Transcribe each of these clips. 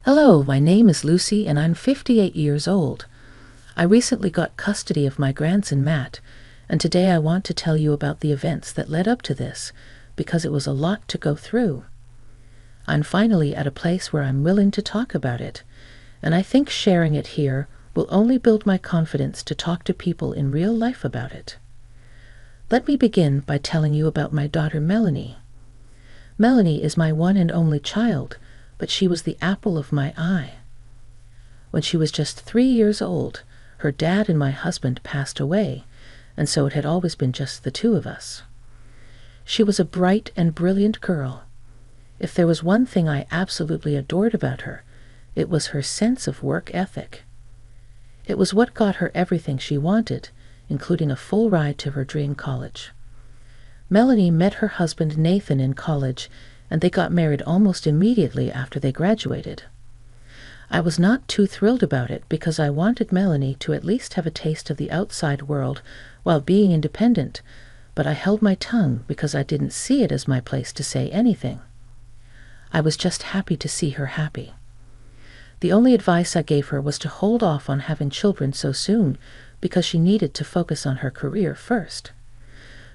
Hello, my name is Lucy and I'm 58 years old. I recently got custody of my grandson Matt, and today I want to tell you about the events that led up to this, because it was a lot to go through. I'm finally at a place where I'm willing to talk about it, and I think sharing it here will only build my confidence to talk to people in real life about it. Let me begin by telling you about my daughter Melanie. Melanie is my one and only child, but she was the apple of my eye. When she was just 3 years old, her dad and my husband passed away, and so it had always been just the two of us. She was a bright and brilliant girl. If there was one thing I absolutely adored about her, it was her sense of work ethic. It was what got her everything she wanted, including a full ride to her dream college. Melanie met her husband Nathan in college, and they got married almost immediately after they graduated. I was not too thrilled about it because I wanted Melanie to at least have a taste of the outside world while being independent, but I held my tongue because I didn't see it as my place to say anything. I was just happy to see her happy. The only advice I gave her was to hold off on having children so soon because she needed to focus on her career first.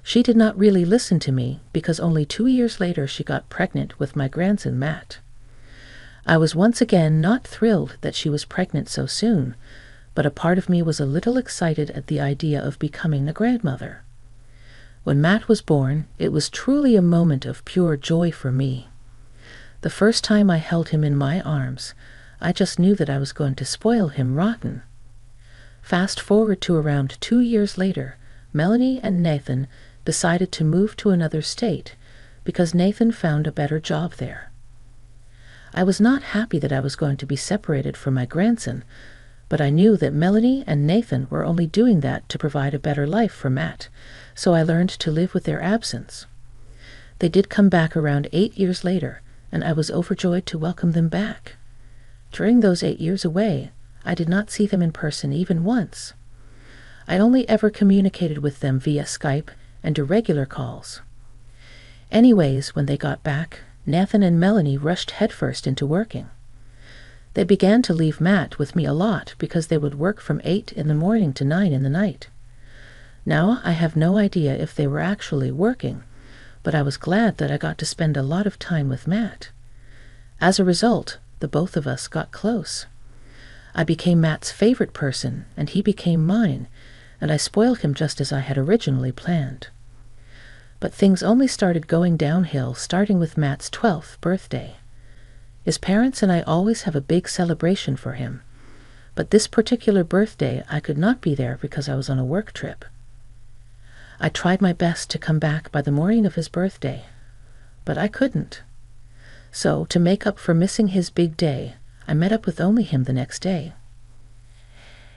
She did not really listen to me because only 2 years later she got pregnant with my grandson Matt. I was once again not thrilled that she was pregnant so soon, but a part of me was a little excited at the idea of becoming a grandmother. When Matt was born, it was truly a moment of pure joy for me. The first time I held him in my arms, I just knew that I was going to spoil him rotten. Fast forward to around 2 years later, Melanie and Nathan decided to move to another state because Nathan found a better job there. I was not happy that I was going to be separated from my grandson, but I knew that Melanie and Nathan were only doing that to provide a better life for Matt, so I learned to live with their absence. They did come back around 8 years later, and I was overjoyed to welcome them back. During those 8 years away, I did not see them in person even once. I only ever communicated with them via Skype and irregular calls. Anyways, when they got back, Nathan and Melanie rushed headfirst into working. They began to leave Matt with me a lot because they would work from 8 in the morning to 9 in the night. Now I have no idea if they were actually working, but I was glad that I got to spend a lot of time with Matt. As a result, the both of us got close. I became Matt's favorite person, and he became mine, and I spoiled him just as I had originally planned. But things only started going downhill starting with Matt's 12th birthday. His parents and I always have a big celebration for him, but this particular birthday I could not be there because I was on a work trip. I tried my best to come back by the morning of his birthday, but I couldn't. So, to make up for missing his big day, I met up with only him the next day.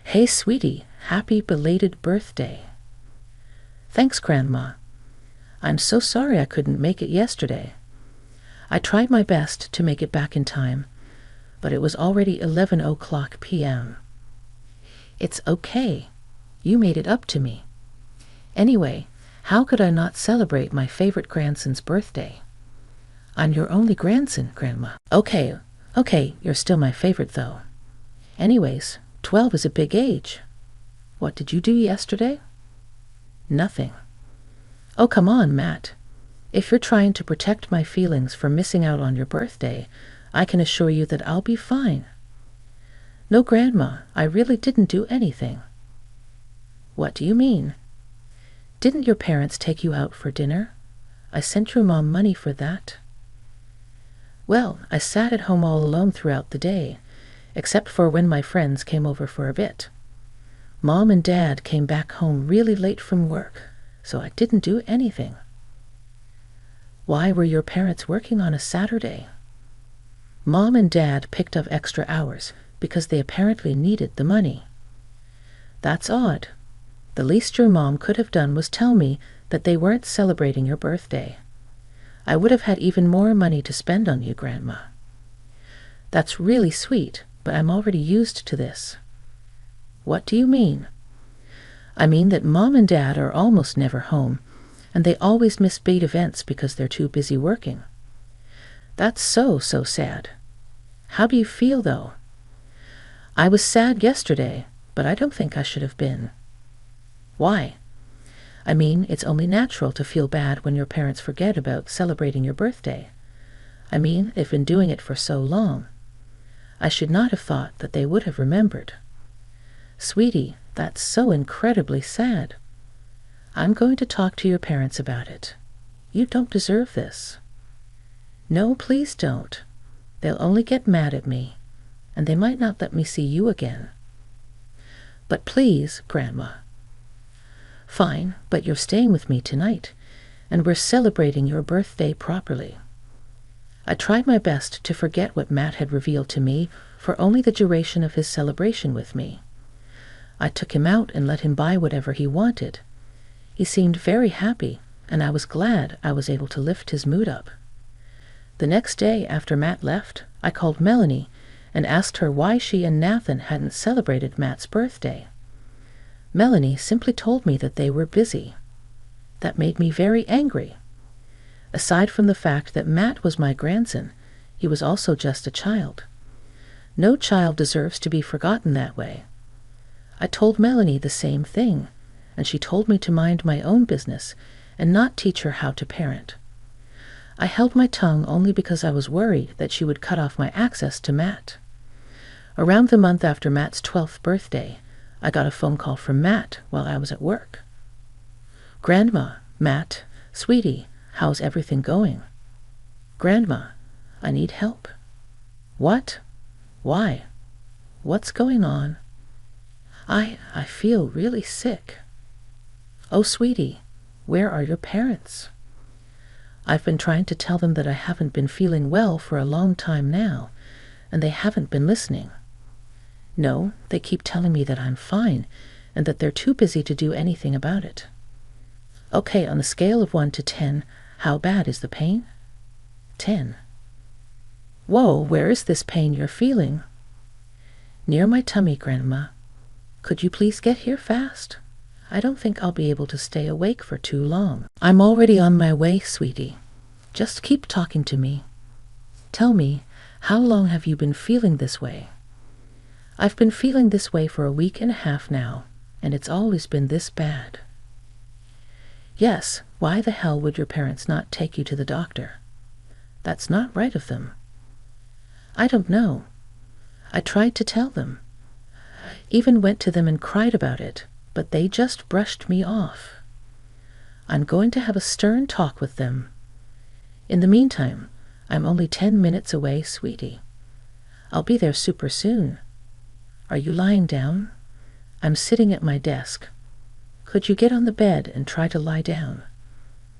"Hey, sweetie, happy belated birthday." "Thanks, Grandma. I'm so sorry I couldn't make it yesterday. I tried my best to make it back in time, but it was already 11 p.m. "It's okay. You made it up to me. Anyway, how could I not celebrate my favorite grandson's birthday?" "I'm your only grandson, Grandma." Okay, you're still my favorite, though. Anyways, 12 is a big age. What did you do yesterday?" "Nothing." "Oh, come on, Matt. If you're trying to protect my feelings for missing out on your birthday, I can assure you that I'll be fine." "No, Grandma, I really didn't do anything." "What do you mean?" "Didn't your parents take you out for dinner? I sent your mom money for that." "Well, I sat at home all alone throughout the day, except for when my friends came over for a bit. Mom and Dad came back home really late from work, so I didn't do anything." "Why were your parents working on a Saturday?" "Mom and Dad picked up extra hours because they apparently needed the money." "That's odd. The least your mom could have done was tell me that they weren't celebrating your birthday. I would have had even more money to spend on you, Grandma." "That's really sweet, but I'm already used to this." "What do you mean?" "I mean that Mom and Dad are almost never home, and they always miss big events because they're too busy working." "That's so sad. How do you feel, though? I was sad yesterday, but I don't think I should have been. Why? I mean, it's only natural to feel bad when your parents forget about celebrating your birthday. I mean, they've been doing it for so long. I should not have thought that they would have remembered. Sweetie, that's so incredibly sad. I'm going to talk to your parents about it. You don't deserve this. No, please don't. They'll only get mad at me, and they might not let me see you again. But please, Grandma. Fine, but you're staying with me tonight, and we're celebrating your birthday properly. I tried my best to forget what Matt had revealed to me for only the duration of his celebration with me. I took him out and let him buy whatever he wanted. He seemed very happy, and I was glad I was able to lift his mood up. The next day after Matt left, I called Melanie and asked her why she and Nathan hadn't celebrated Matt's birthday. Melanie simply told me that they were busy. That made me very angry. Aside from the fact that Matt was my grandson, he was also just a child. No child deserves to be forgotten that way. I told Melanie the same thing, and she told me to mind my own business and not teach her how to parent. I held my tongue only because I was worried that she would cut off my access to Matt. Around the month after Matt's 12th birthday, I got a phone call from Matt while I was at work. Grandma, Matt, sweetie, how's everything going? Grandma, I need help. What? Why? What's going on? I feel really sick. Oh, sweetie, where are your parents? I've been trying to tell them that I haven't been feeling well for a long time now, and they haven't been listening. No, they keep telling me that I'm fine, and that they're too busy to do anything about it. Okay, on a scale of 1 to 10, how bad is the pain? 10. Whoa, where is this pain you're feeling? Near my tummy, Grandma. Could you please get here fast? I don't think I'll be able to stay awake for too long. I'm already on my way, sweetie. Just keep talking to me. Tell me, how long have you been feeling this way? I've been feeling this way for a week and a half now, and it's always been this bad. Yes, why the hell would your parents not take you to the doctor? That's not right of them. I don't know. I tried to tell them. Even went to them and cried about it, but they just brushed me off. I'm going to have a stern talk with them. In the meantime, I'm only 10 minutes away, sweetie. I'll be there super soon. Are you lying down? I'm sitting at my desk. Could you get on the bed and try to lie down?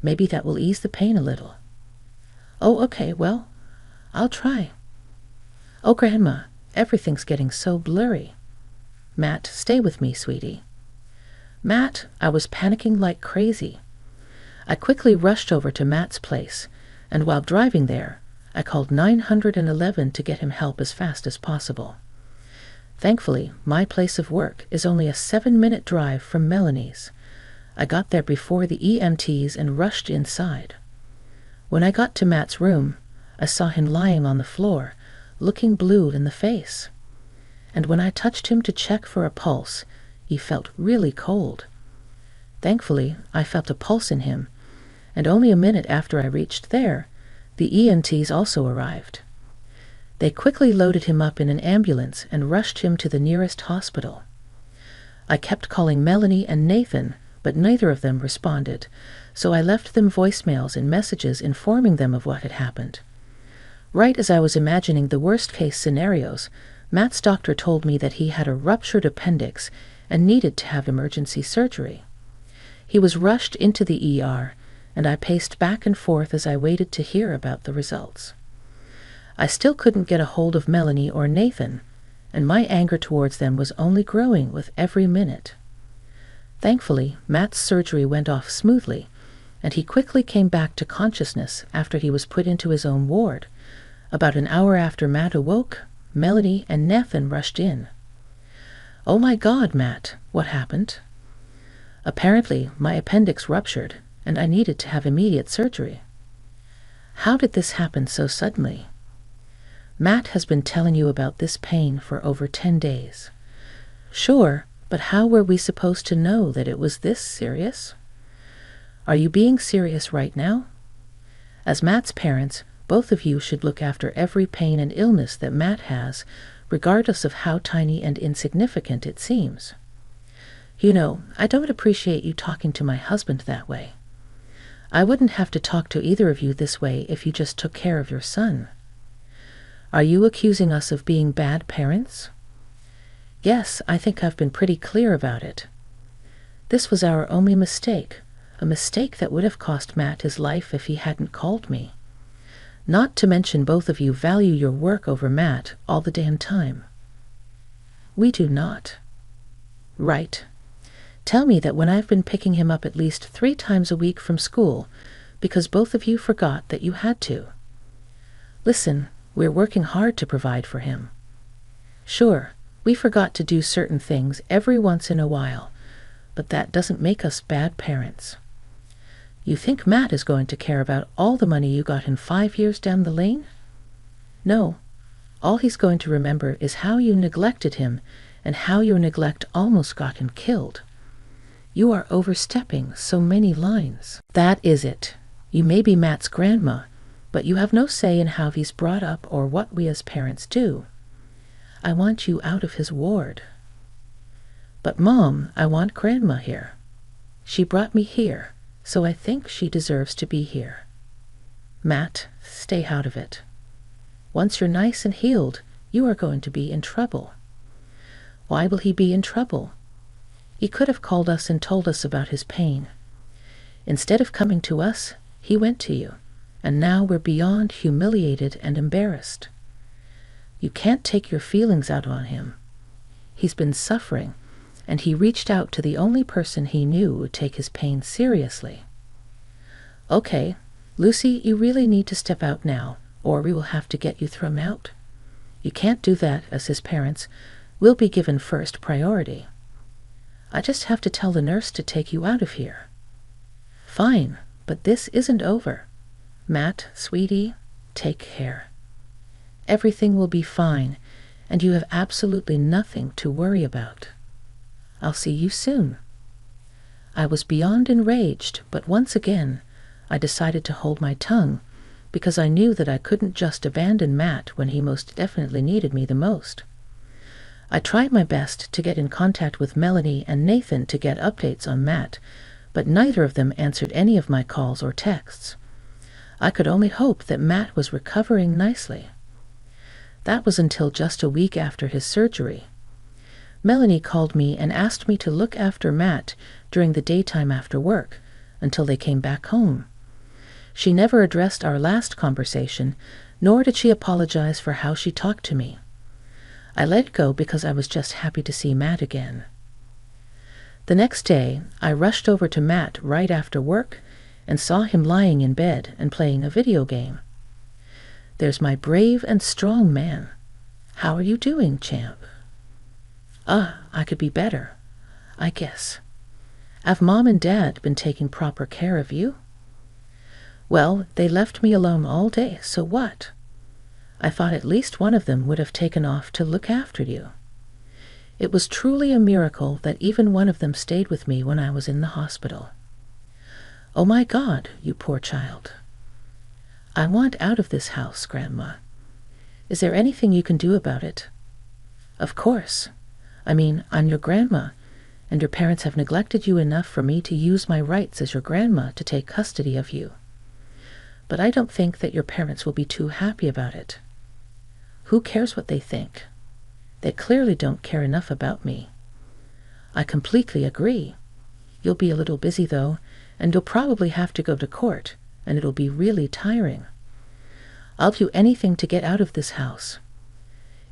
Maybe that will ease the pain a little. Oh, okay, well, I'll try. Oh, Grandma, everything's getting so blurry. Matt, stay with me, sweetie. Matt, I was panicking like crazy. I quickly rushed over to Matt's place, and while driving there, I called 911 to get him help as fast as possible. Thankfully, my place of work is only a 7-minute drive from Melanie's. I got there before the EMTs and rushed inside. When I got to Matt's room, I saw him lying on the floor, looking blue in the face. And when I touched him to check for a pulse, he felt really cold. Thankfully, I felt a pulse in him, and only a minute after I reached there, the EMTs also arrived. They quickly loaded him up in an ambulance and rushed him to the nearest hospital. I kept calling Melanie and Nathan, but neither of them responded, so I left them voicemails and messages informing them of what had happened. Right as I was imagining the worst-case scenarios, Matt's doctor told me that he had a ruptured appendix and needed to have emergency surgery. He was rushed into the ER, and I paced back and forth as I waited to hear about the results. I still couldn't get a hold of Melanie or Nathan, and my anger towards them was only growing with every minute. Thankfully, Matt's surgery went off smoothly, and he quickly came back to consciousness after he was put into his own ward. About an hour after Matt awoke, Melanie and Nathan rushed in. Oh my God, Matt, what happened? Apparently, my appendix ruptured, and I needed to have immediate surgery. How did this happen so suddenly? Matt has been telling you about this pain for over 10 days. Sure, but how were we supposed to know that it was this serious? Are you being serious right now? As Matt's parents, both of you should look after every pain and illness that Matt has, regardless of how tiny and insignificant it seems. You know, I don't appreciate you talking to my husband that way. I wouldn't have to talk to either of you this way if you just took care of your son. Are you accusing us of being bad parents? Yes, I think I've been pretty clear about it. This was our only mistake, a mistake that would have cost Matt his life if he hadn't called me. Not to mention both of you value your work over Matt all the damn time. We do not. Right. Tell me that when I've been picking him up at least 3 times a week from school, because both of you forgot that you had to. Listen, we're working hard to provide for him. Sure, we forgot to do certain things every once in a while, but that doesn't make us bad parents. You think Matt is going to care about all the money you got in 5 years down the lane? No. All he's going to remember is how you neglected him and how your neglect almost got him killed. You are overstepping so many lines. That is it. You may be Matt's grandma, but you have no say in how he's brought up or what we as parents do. I want you out of his ward. But Mom, I want Grandma here. She brought me here, so I think she deserves to be here. Matt, stay out of it. Once you're nice and healed, you are going to be in trouble. Why will he be in trouble? He could have called us and told us about his pain. Instead of coming to us, he went to you, and now we're beyond humiliated and embarrassed. You can't take your feelings out on him. He's been suffering, and he reached out to the only person he knew would take his pain seriously. Okay, Lucy, you really need to step out now, or we will have to get you thrown out. You can't do that as his parents. We'll be given first priority. I just have to tell the nurse to take you out of here. Fine, but this isn't over. Matt, sweetie, take care. Everything will be fine, and you have absolutely nothing to worry about. I'll see you soon. I was beyond enraged, but once again, I decided to hold my tongue, because I knew that I couldn't just abandon Matt when he most definitely needed me the most. I tried my best to get in contact with Melanie and Nathan to get updates on Matt, but neither of them answered any of my calls or texts. I could only hope that Matt was recovering nicely. That was until just a week after his surgery. Melanie called me and asked me to look after Matt during the daytime after work, until they came back home. She never addressed our last conversation, nor did she apologize for how she talked to me. I let go because I was just happy to see Matt again. The next day, I rushed over to Matt right after work and saw him lying in bed and playing a video game. There's my brave and strong man. How are you doing, champ? I could be better, I guess. Have Mom and Dad been taking proper care of you? Well, they left me alone all day, so what? I thought at least one of them would have taken off to look after you. It was truly a miracle that even one of them stayed with me when I was in the hospital. Oh my God, you poor child. I want out of this house, Grandma. Is there anything you can do about it? Of course. I mean, I'm your grandma, and your parents have neglected you enough for me to use my rights as your grandma to take custody of you. But I don't think that your parents will be too happy about it. Who cares what they think? They clearly don't care enough about me. I completely agree. You'll be a little busy, though, and you'll probably have to go to court, and it'll be really tiring. I'll do anything to get out of this house.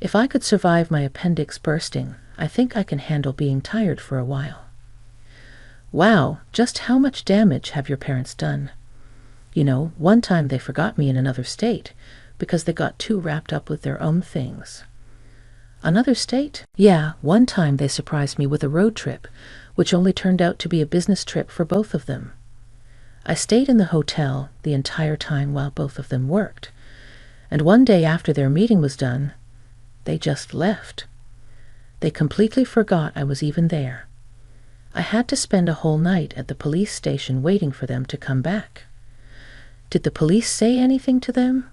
If I could survive my appendix bursting, I think I can handle being tired for a while. Wow, just how much damage have your parents done? You know, one time they forgot me in another state because they got too wrapped up with their own things. Another state? Yeah, one time they surprised me with a road trip, which only turned out to be a business trip for both of them. I stayed in the hotel the entire time while both of them worked, And one day after their meeting was done, they just left. They completely forgot I was even there. I had to spend a whole night at the police station waiting for them to come back. Did the police say anything to them?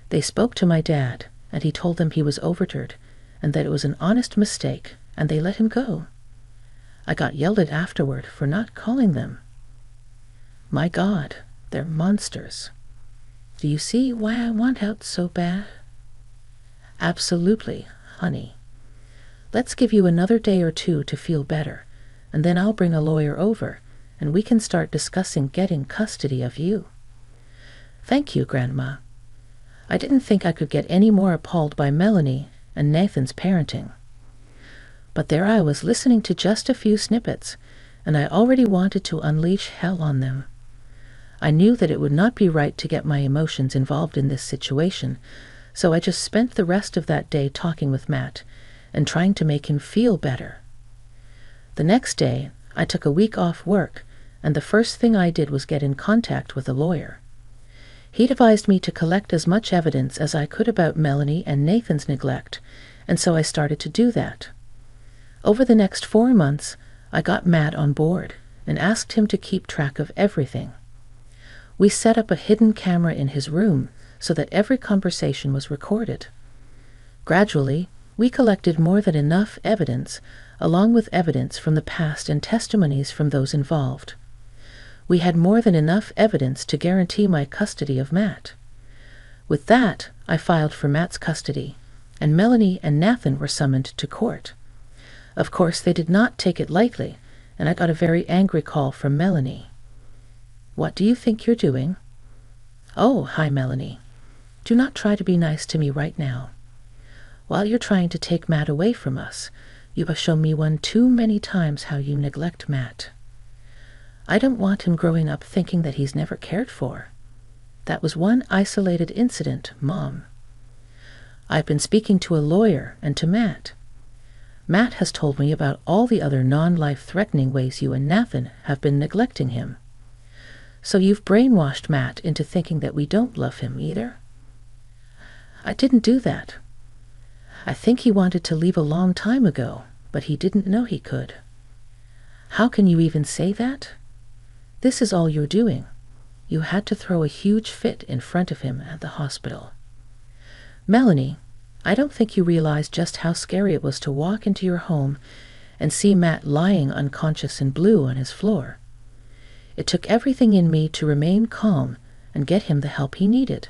They spoke to my dad, and he told them he was overturned and that it was an honest mistake, and they let him go. I got yelled at afterward for not calling them. My God, they're monsters. Do you see why I want out so bad? Absolutely, honey. Let's give you another day or two to feel better, and then I'll bring a lawyer over, and we can start discussing getting custody of you. Thank you, Grandma. I didn't think I could get any more appalled by Melanie and Nathan's parenting. But there I was listening to just a few snippets, and I already wanted to unleash hell on them. I knew that it would not be right to get my emotions involved in this situation, so I just spent the rest of that day talking with Matt and trying to make him feel better. The next day, I took a week off work, and the first thing I did was get in contact with a lawyer. He'd advised me to collect as much evidence as I could about Melanie and Nathan's neglect, and so I started to do that. Over the next 4 months, I got Matt on board and asked him to keep track of everything. We set up a hidden camera in his room so that every conversation was recorded. Gradually, we collected more than enough evidence, along with evidence from the past and testimonies from those involved. We had more than enough evidence to guarantee my custody of Matt. With that, I filed for Matt's custody, and Melanie and Nathan were summoned to court. Of course, they did not take it lightly, and I got a very angry call from Melanie. "What do you think you're doing?" "Oh, hi, Melanie. Do not try to be nice to me right now. While you're trying to take Matt away from us, you have shown me one too many times how you neglect Matt. I don't want him growing up thinking that he's never cared for. That was one isolated incident, Mom. I've been speaking to a lawyer and to Matt. Matt has told me about all the other non-life-threatening ways you and Nathan have been neglecting him. So you've brainwashed Matt into thinking that we don't love him either?" "I didn't do that. I think he wanted to leave a long time ago, but he didn't know he could." "How can you even say that? This is all you're doing. You had to throw a huge fit in front of him at the hospital. Melanie, I don't think you realize just how scary it was to walk into your home and see Matt lying unconscious and blue on his floor. It took everything in me to remain calm and get him the help he needed.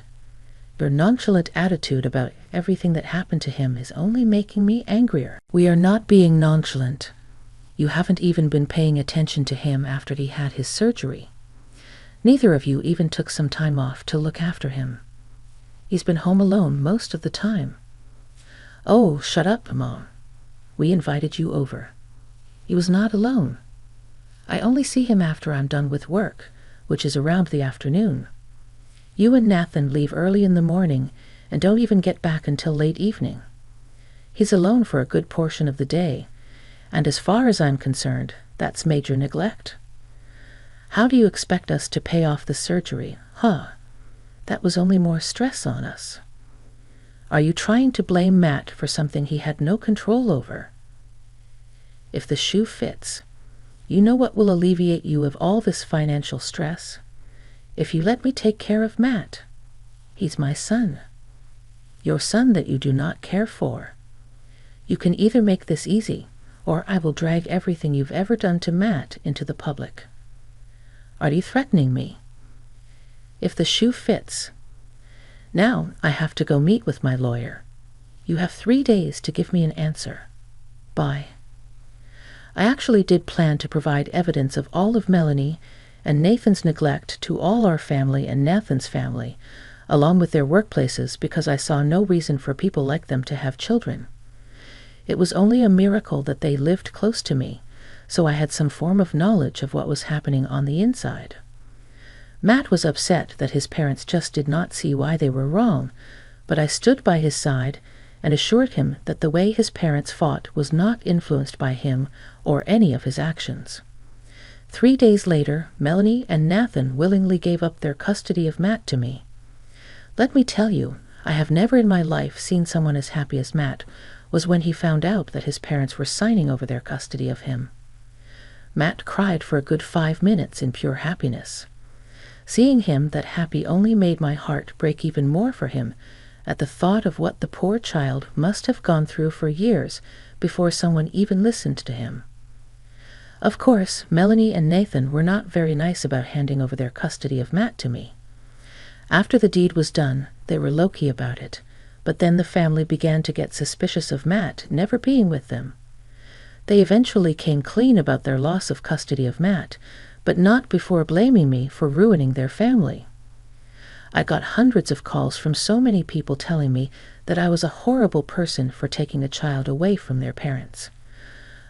Your nonchalant attitude about everything that happened to him is only making me angrier." "We are not being nonchalant. You haven't even been paying attention to him after he had his surgery. Neither of you even took some time off to look after him. He's been home alone most of the time." "Oh, shut up, Mom. We invited you over. He was not alone. I only see him after I'm done with work, which is around the afternoon. You and Nathan leave early in the morning and don't even get back until late evening. He's alone for a good portion of the day, and as far as I'm concerned, that's major neglect. How do you expect us to pay off the surgery, huh? That was only more stress on us. Are you trying to blame Matt for something he had no control over? If the shoe fits, you know what will alleviate you of all this financial stress? If you let me take care of Matt. He's my son. Your son that you do not care for. You can either make this easy, or I will drag everything you've ever done to Matt into the public. Are you threatening me? If the shoe fits. Now I have to go meet with my lawyer. You have 3 days to give me an answer. Bye." I actually did plan to provide evidence of all of Melanie and Nathan's neglect to all our family and Nathan's family, along with their workplaces, because I saw no reason for people like them to have children. It was only a miracle that they lived close to me, so I had some form of knowledge of what was happening on the inside. Matt was upset that his parents just did not see why they were wrong, but I stood by his side and assured him that the way his parents fought was not influenced by him or any of his actions. 3 days later, Melanie and Nathan willingly gave up their custody of Matt to me. Let me tell you, I have never in my life seen someone as happy as Matt was when he found out that his parents were signing over their custody of him. Matt cried for a good 5 minutes in pure happiness. Seeing him that happy only made my heart break even more for him at the thought of what the poor child must have gone through for years before someone even listened to him. Of course, Melanie and Nathan were not very nice about handing over their custody of Matt to me. After the deed was done, they were low-key about it, but then the family began to get suspicious of Matt never being with them. They eventually came clean about their loss of custody of Matt, but not before blaming me for ruining their family. I got hundreds of calls from so many people telling me that I was a horrible person for taking a child away from their parents.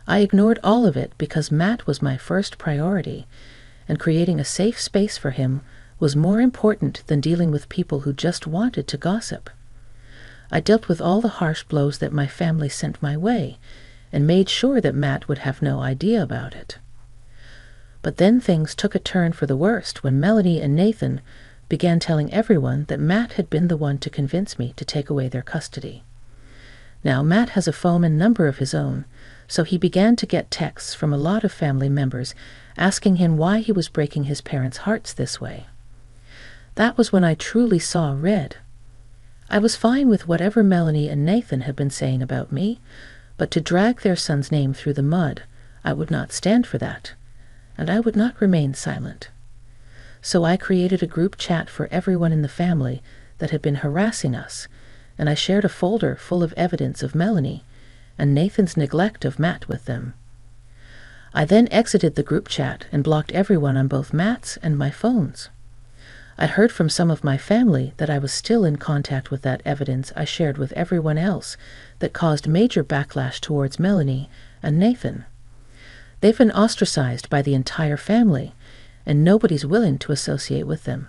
I ignored all of it because Matt was my first priority, and creating a safe space for him was more important than dealing with people who just wanted to gossip. I dealt with all the harsh blows that my family sent my way, and made sure that Matt would have no idea about it. But then things took a turn for the worst when Melanie and Nathan began telling everyone that Matt had been the one to convince me to take away their custody. Now, Matt has a phone and number of his own, so he began to get texts from a lot of family members asking him why he was breaking his parents' hearts this way. That was when I truly saw red. I was fine with whatever Melanie and Nathan had been saying about me, but to drag their son's name through the mud, I would not stand for that, and I would not remain silent. So I created a group chat for everyone in the family that had been harassing us, and I shared a folder full of evidence of Melanie and Nathan's neglect of Matt with them. I then exited the group chat and blocked everyone on both Matt's and my phones. I heard from some of my family that I was still in contact with that evidence I shared with everyone else that caused major backlash towards Melanie and Nathan. They've been ostracized by the entire family, and nobody's willing to associate with them.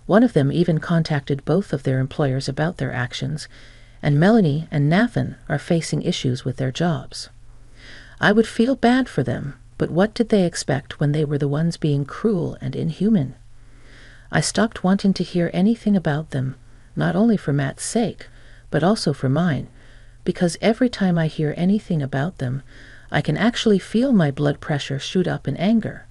One of them even contacted both of their employers about their actions, and Melanie and Nathan are facing issues with their jobs. I would feel bad for them, but what did they expect when they were the ones being cruel and inhuman? I stopped wanting to hear anything about them, not only for Matt's sake, but also for mine, because every time I hear anything about them, I can actually feel my blood pressure shoot up in anger.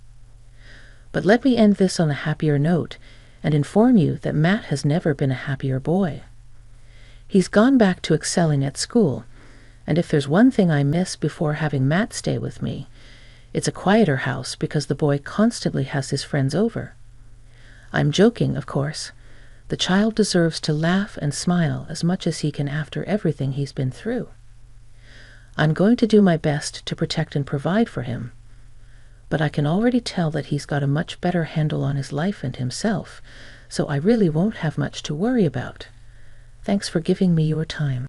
But let me end this on a happier note and inform you that Matt has never been a happier boy. He's gone back to excelling at school, and if there's one thing I miss before having Matt stay with me, it's a quieter house because the boy constantly has his friends over. I'm joking, of course. The child deserves to laugh and smile as much as he can after everything he's been through. I'm going to do my best to protect and provide for him, but I can already tell that he's got a much better handle on his life and himself, so I really won't have much to worry about. Thanks for giving me your time.